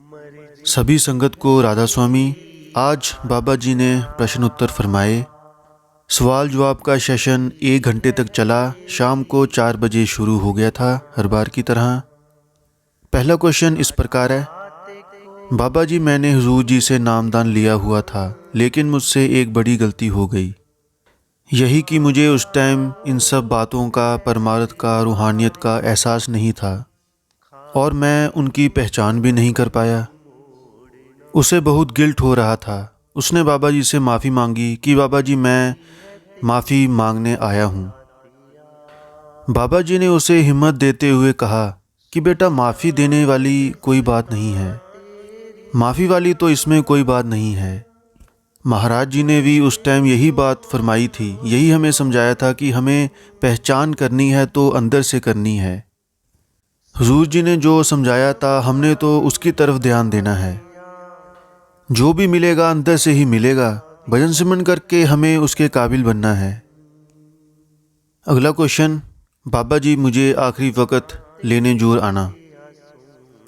सभी संगत को राधा स्वामी। आज बाबा जी ने प्रश्न उत्तर फरमाए। सवाल जवाब का सेशन 1 घंटे तक चला। शाम को 4 बजे शुरू हो गया था, हर बार की तरह। पहला क्वेश्चन इस प्रकार है, बाबा जी मैंने हुजूर जी से नामदान लिया हुआ था, लेकिन मुझसे एक बड़ी गलती हो गई। यही कि मुझे उस टाइम इन सब बातों का, परमार्थ का, रूहानियत का एहसास नहीं था और मैं उनकी पहचान भी नहीं कर पाया। उसे बहुत गिल्ट हो रहा था। उसने बाबा जी से माफ़ी मांगी कि बाबा जी मैं माफ़ी मांगने आया हूँ। बाबा जी ने उसे हिम्मत देते हुए कहा कि बेटा माफ़ी देने वाली कोई बात नहीं है, माफ़ी वाली तो इसमें कोई बात नहीं है। महाराज जी ने भी उस टाइम यही बात फरमाई थी, यही हमें समझाया था कि हमें पहचान करनी है तो अंदर से करनी है। हुजूर जी ने जो समझाया था हमने तो उसकी तरफ ध्यान देना है। जो भी मिलेगा अंदर से ही मिलेगा। भजन सिमरन करके हमें उसके काबिल बनना है। अगला क्वेश्चन, बाबा जी मुझे आखिरी वक्त लेने जरूर आना,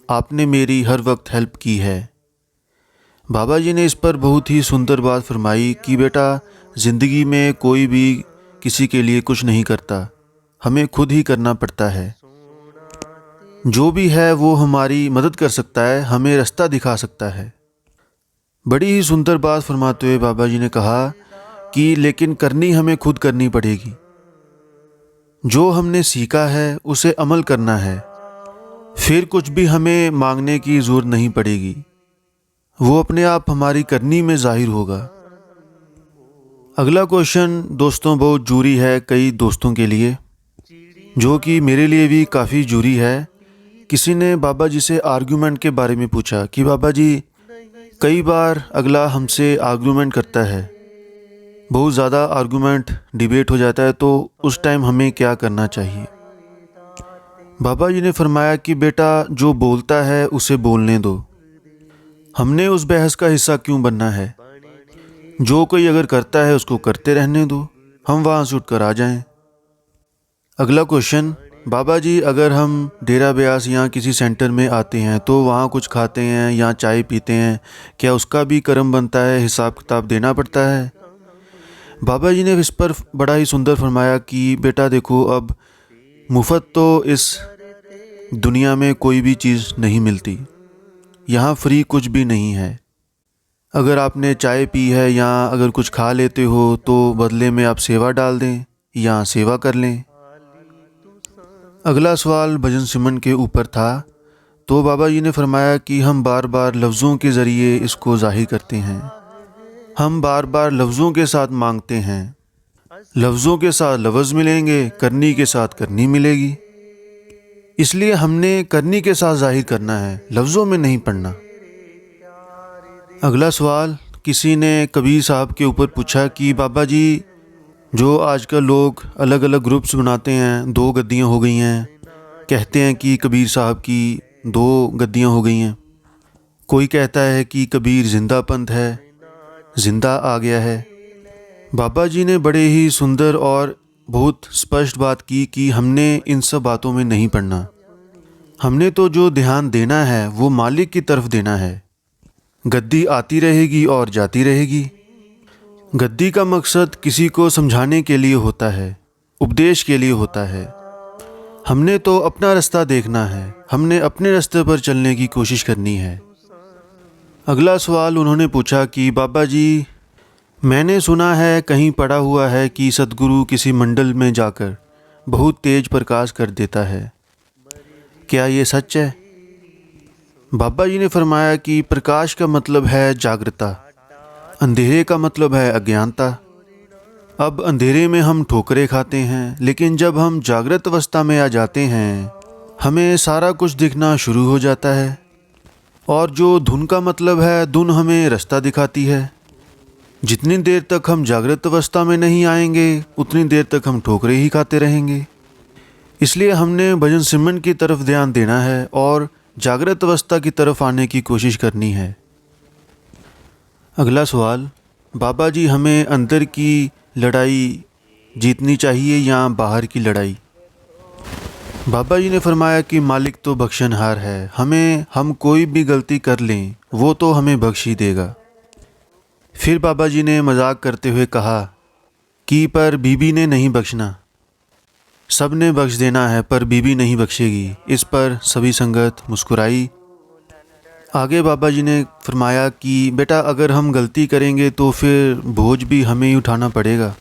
आपने मेरी हर वक्त हेल्प की है। बाबा जी ने इस पर बहुत ही सुंदर बात फरमाई कि बेटा ज़िंदगी में कोई भी किसी के लिए कुछ नहीं करता, हमें खुद ही करना पड़ता है। जो भी है वो हमारी मदद कर सकता है, हमें रास्ता दिखा सकता है। बड़ी ही सुंदर बात फरमाते हुए बाबा जी ने कहा कि लेकिन करनी हमें खुद करनी पड़ेगी। जो हमने सीखा है उसे अमल करना है, फिर कुछ भी हमें मांगने की ज़रूरत नहीं पड़ेगी, वो अपने आप हमारी करनी में जाहिर होगा। अगला क्वेश्चन दोस्तों बहुत जरूरी है कई दोस्तों के लिए, जो कि मेरे लिए भी काफ़ी जरूरी है। किसी ने बाबा जी से आर्गूमेंट के बारे में पूछा कि बाबा जी कई बार अगला हमसे आर्गूमेंट करता है, बहुत ज़्यादा आर्गूमेंट डिबेट हो जाता है, तो उस टाइम हमें क्या करना चाहिए। बाबा जी ने फरमाया कि बेटा जो बोलता है उसे बोलने दो, हमने उस बहस का हिस्सा क्यों बनना है। जो कोई अगर करता है उसको करते रहने दो, हम वहाँ से उठकर आ जाएं। अगला क्वेश्चन, बाबा जी अगर हम डेरा ब्यास या किसी सेंटर में आते हैं तो वहाँ कुछ खाते हैं या चाय पीते हैं, क्या उसका भी कर्म बनता है, हिसाब किताब देना पड़ता है। बाबा जी ने इस पर बड़ा ही सुंदर फरमाया कि बेटा देखो, अब मुफ्त तो इस दुनिया में कोई भी चीज़ नहीं मिलती, यहाँ फ्री कुछ भी नहीं है। अगर आपने चाय पी है या अगर कुछ खा लेते हो तो बदले में आप सेवा डाल दें या सेवा कर लें। अगला सवाल भजन सिमरन के ऊपर था, तो बाबा जी ने फरमाया कि हम बार बार लफ्ज़ों के ज़रिए इसको ज़ाहिर करते हैं, हम बार बार लफ्ज़ों के साथ मांगते हैं। लफ्ज़ों के साथ लफ्ज़ मिलेंगे, करनी के साथ करनी मिलेगी, इसलिए हमने करनी के साथ ज़ाहिर करना है, लफ्ज़ों में नहीं पढ़ना। अगला सवाल, किसी ने कबीर साहब के ऊपर पूछा कि बाबा जी जो आजकल लोग अलग अलग ग्रुप्स बनाते हैं, 2 गद्दियाँ हो गई हैं, कहते हैं कि कबीर साहब की 2 गद्दियाँ हो गई हैं। कोई कहता है कि कबीर जिंदा पंथ है, जिंदा आ गया है। बाबा जी ने बड़े ही सुंदर और बहुत स्पष्ट बात की कि हमने इन सब बातों में नहीं पड़ना, हमने तो जो ध्यान देना है वो मालिक की तरफ देना है। गद्दी आती रहेगी और जाती रहेगी। गद्दी का मकसद किसी को समझाने के लिए होता है, उपदेश के लिए होता है। हमने तो अपना रास्ता देखना है, हमने अपने रास्ते पर चलने की कोशिश करनी है। अगला सवाल उन्होंने पूछा कि बाबा जी मैंने सुना है, कहीं पढ़ा हुआ है कि सदगुरु किसी मंडल में जाकर बहुत तेज प्रकाश कर देता है, क्या ये सच है। बाबा जी ने फरमाया कि प्रकाश का मतलब है जागृता, अंधेरे का मतलब है अज्ञानता। अब अंधेरे में हम ठोकरें खाते हैं, लेकिन जब हम जागृत अवस्था में आ जाते हैं हमें सारा कुछ दिखना शुरू हो जाता है। और जो धुन का मतलब है, धुन हमें रास्ता दिखाती है। जितनी देर तक हम जागृत अवस्था में नहीं आएंगे उतनी देर तक हम ठोकरें ही खाते रहेंगे। इसलिए हमने भजन सिमरन की तरफ ध्यान देना है और जागृत अवस्था की तरफ आने की कोशिश करनी है। अगला सवाल, बाबा जी हमें अंदर की लड़ाई जीतनी चाहिए या बाहर की लड़ाई। बाबा जी ने फरमाया कि मालिक तो बख्शनहार है, हम कोई भी गलती कर लें वो तो हमें बख्श ही देगा। फिर बाबा जी ने मजाक करते हुए कहा कि पर बीबी ने नहीं बख्शना, सब ने बख्श देना है पर बीबी नहीं बख्शेगी। इस पर सभी संगत मुस्कुराई। आगे बाबा जी ने फरमाया कि बेटा अगर हम गलती करेंगे तो फिर बोझ भी हमें ही उठाना पड़ेगा।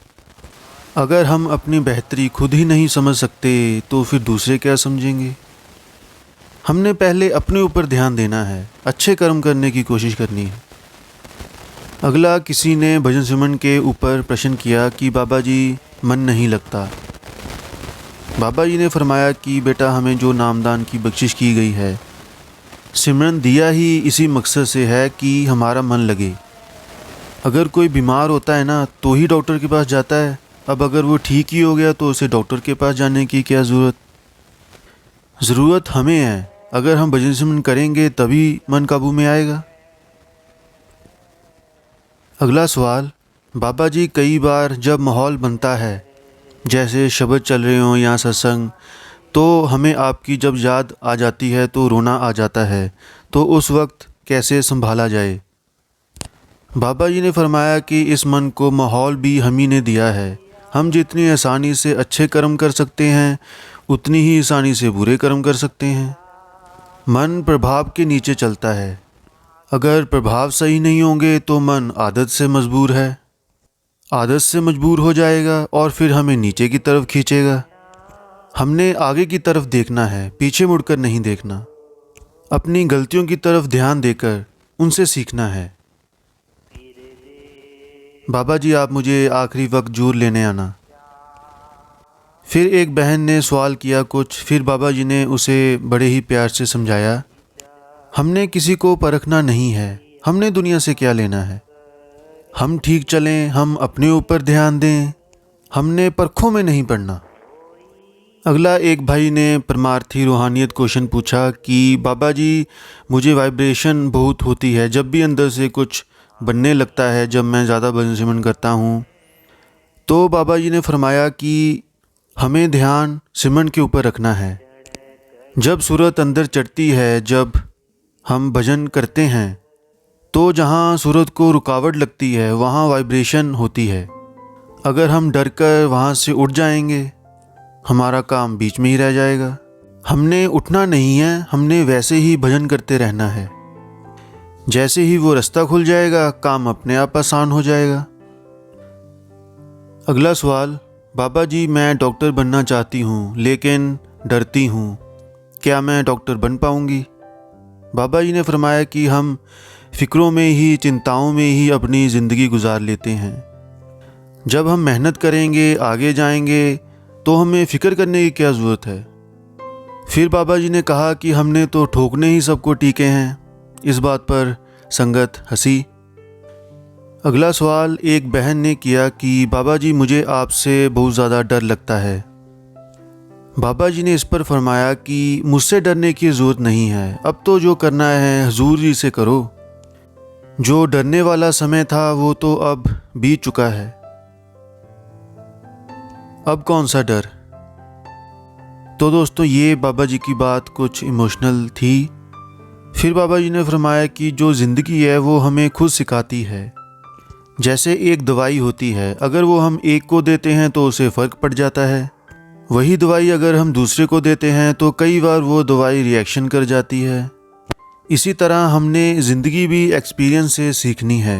अगर हम अपनी बेहतरी खुद ही नहीं समझ सकते तो फिर दूसरे क्या समझेंगे। हमने पहले अपने ऊपर ध्यान देना है, अच्छे कर्म करने की कोशिश करनी है। अगला किसी ने भजन सिमरन के ऊपर प्रश्न किया कि बाबा जी मन नहीं लगता। बाबा जी ने फरमाया कि बेटा हमें जो नामदान की बख्शिश की गई है, सिमरन दिया ही इसी मकसद से है कि हमारा मन लगे। अगर कोई बीमार होता है ना तो ही डॉक्टर के पास जाता है। अब अगर वो ठीक ही हो गया तो उसे डॉक्टर के पास जाने की क्या ज़रूरत हमें है। अगर हम भजन सिमरन करेंगे तभी मन काबू में आएगा। अगला सवाल, बाबा जी कई बार जब माहौल बनता है जैसे शब्द चल रहे हों या सत्संग, तो हमें आपकी जब याद आ जाती है तो रोना आ जाता है, तो उस वक्त कैसे संभाला जाए। बाबा जी ने फरमाया कि इस मन को माहौल भी हम ही ने दिया है। हम जितनी आसानी से अच्छे कर्म कर सकते हैं उतनी ही आसानी से बुरे कर्म कर सकते हैं। मन प्रभाव के नीचे चलता है। अगर प्रभाव सही नहीं होंगे तो मन आदत से मजबूर है, आदत से मजबूर हो जाएगा और फिर हमें नीचे की तरफ खींचेगा। हमने आगे की तरफ देखना है, पीछे मुड़कर नहीं देखना। अपनी गलतियों की तरफ ध्यान देकर उनसे सीखना है। बाबा जी आप मुझे आखिरी वक्त जूर लेने आना। फिर एक बहन ने सवाल किया कुछ, फिर बाबा जी ने उसे बड़े ही प्यार से समझाया, हमने किसी को परखना नहीं है, हमने दुनिया से क्या लेना है। हम ठीक चलें, हम अपने ऊपर ध्यान दें, हमने परखों में नहीं पड़ना। अगला एक भाई ने परमार्थी रूहानियत क्वेश्चन पूछा कि बाबा जी मुझे वाइब्रेशन बहुत होती है, जब भी अंदर से कुछ बनने लगता है जब मैं ज़्यादा भजन सिमरन करता हूँ। तो बाबा जी ने फरमाया कि हमें ध्यान सिमरन के ऊपर रखना है। जब सूरत अंदर चढ़ती है, जब हम भजन करते हैं तो जहाँ सूरत को रुकावट लगती है वहाँ वाइब्रेशन होती है। अगर हम डर कर वहाँ से उठ जाएंगे हमारा काम बीच में ही रह जाएगा। हमने उठना नहीं है, हमने वैसे ही भजन करते रहना है। जैसे ही वो रास्ता खुल जाएगा काम अपने आप आसान हो जाएगा। अगला सवाल, बाबा जी मैं डॉक्टर बनना चाहती हूँ लेकिन डरती हूँ, क्या मैं डॉक्टर बन पाऊँगी। बाबा जी ने फरमाया कि हम फ़िक्रों में ही, चिंताओं में ही अपनी ज़िंदगी गुजार लेते हैं। जब हम मेहनत करेंगे, आगे जाएंगे, तो हमें फ़िक्र करने की क्या ज़रूरत है। फिर बाबा जी ने कहा कि हमने तो ठोकने ही सबको टीके हैं। इस बात पर संगत हंसी। अगला सवाल एक बहन ने किया कि बाबा जी मुझे आपसे बहुत ज़्यादा डर लगता है। बाबा जी ने इस पर फरमाया कि मुझसे डरने की ज़रूरत नहीं है, अब तो जो करना है हुजूर जी से करो। जो डरने वाला समय था वो तो अब बीत चुका है, अब कौन सा डर। तो दोस्तों ये बाबा जी की बात कुछ इमोशनल थी। फिर बाबा जी ने फरमाया कि जो ज़िंदगी है वो हमें खुद सिखाती है। जैसे एक दवाई होती है, अगर वो हम एक को देते हैं तो उसे फ़र्क पड़ जाता है। वही दवाई अगर हम दूसरे को देते हैं तो कई बार वो दवाई रिएक्शन कर जाती है। इसी तरह हमने ज़िंदगी भी एक्सपीरियंस से सीखनी है।